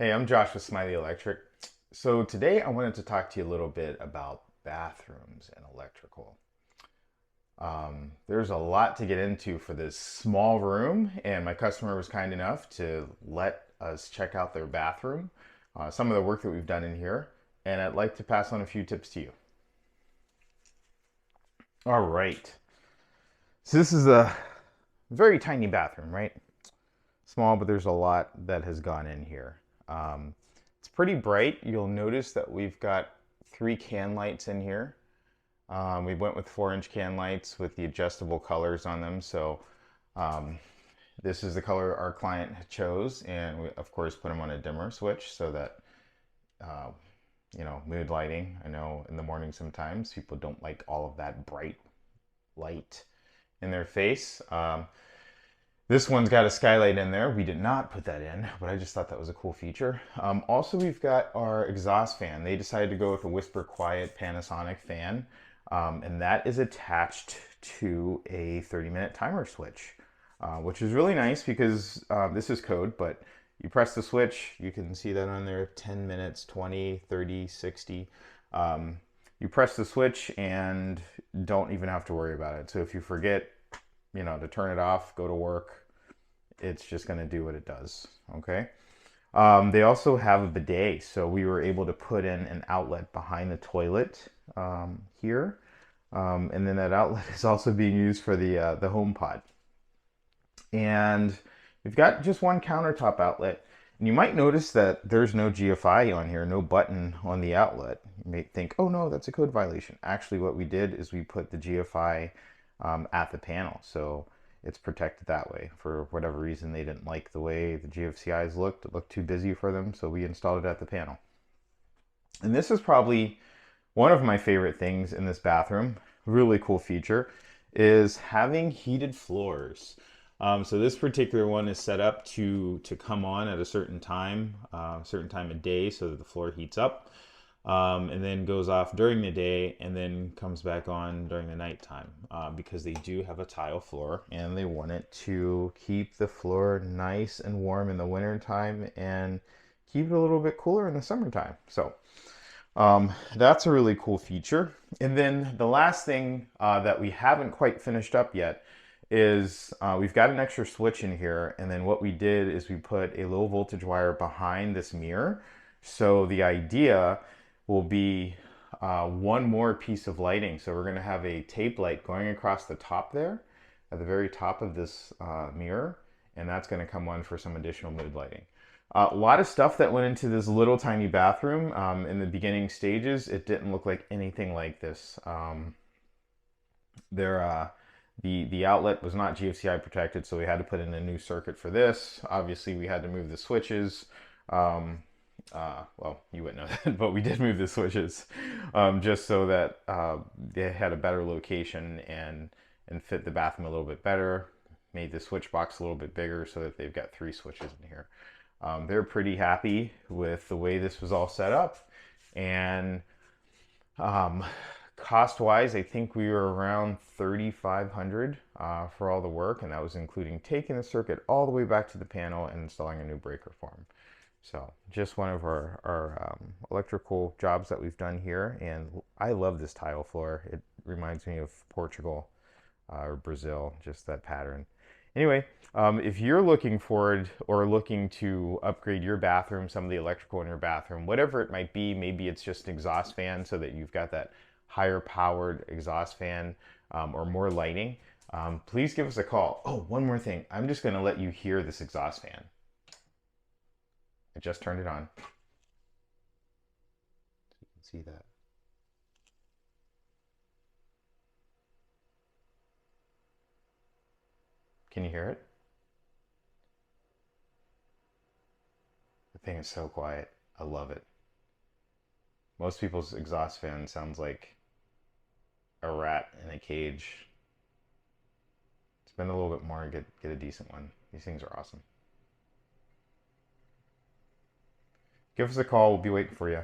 Hey, I'm Josh with Smiley Electric. So today I wanted to talk to you a little bit about bathrooms and electrical. There's a lot to get into for this small room, and my customer was kind enough to let us check out their bathroom, some of the work that we've done in here, and I'd like to pass on a few tips to you. All right. So this is a very tiny bathroom, right? Small, but there's a lot that has gone in here. It's pretty bright. You'll notice that we've got 3 can lights in here. We went with 4-inch can lights with the adjustable colors on them. So um, this is the color our client chose, and we of course put them on a dimmer switch so that uh, mood lighting. I know in the morning sometimes people don't like all of that bright light in their face. This one's got a skylight in there. We did not put that in, but I just thought that was a cool feature. Also, we've got our exhaust fan. They decided to go with a Whisper Quiet Panasonic fan, and that is attached to a 30-minute timer switch, which is really nice because this is code, but you press the switch, you can see that on there, 10 minutes, 20, 30, 60. You press the switch and don't even have to worry about it. So if you forget, to turn it off, go to work, it's just going to do what it does. Okay. They also have a bidet, so we were able to put in an outlet behind the toilet here, and then that outlet is also being used for the HomePod. And we've got just one countertop outlet, and you might notice that there's no GFI on here, no button on the outlet. You may think, oh no, that's a code violation. Actually, what we did is we put the GFI at the panel, so it's protected that way. For whatever reason, they didn't like the way the GFCIs looked. It looked too busy for them, so we installed it at the panel. And this is probably one of my favorite things in this bathroom. Really cool feature is having heated floors. So this particular one is set up to come on at a certain time of day, so that the floor heats up, and then goes off during the day, and then comes back on during the nighttime, because they do have a tile floor, and they want it to keep the floor nice and warm in the winter time and keep it a little bit cooler in the summertime. So that's a really cool feature. And then the last thing that we haven't quite finished up yet is we've got an extra switch in here, and then what we did is we put a low voltage wire behind this mirror. So the idea will be one more piece of lighting. So we're going to have a tape light going across the top there at the very top of this mirror, and that's going to come on for some additional mood lighting. A lot of stuff that went into this little tiny bathroom in the beginning stages. It didn't look like anything like this. The outlet was not GFCI protected, so we had to put in a new circuit for this. Obviously, we had to move the switches. Well, you wouldn't know that, but we did move the switches just so that they had a better location and fit the bathroom a little bit better. Made the switch box a little bit bigger so that they've got 3 switches in here. They're pretty happy with the way this was all set up, and cost-wise, I think we were around $3,500 for all the work, and that was including taking the circuit all the way back to the panel and installing a new breaker for them. So just one of our electrical jobs that we've done here, and I love this tile floor. It reminds me of Portugal or Brazil, just that pattern. Anyway, if you're looking forward or looking to upgrade your bathroom, some of the electrical in your bathroom, whatever it might be, maybe it's just an exhaust fan so that you've got that higher powered exhaust fan, or more lighting, please give us a call. Oh, one more thing. I'm just going to let you hear this exhaust fan. I just turned it on. You can see that. Can you hear it? The thing is so quiet. I love it. Most people's exhaust fan sounds like a rat in a cage. Spend a little bit more and get a decent one. These things are awesome. Give us a call. We'll be waiting for you.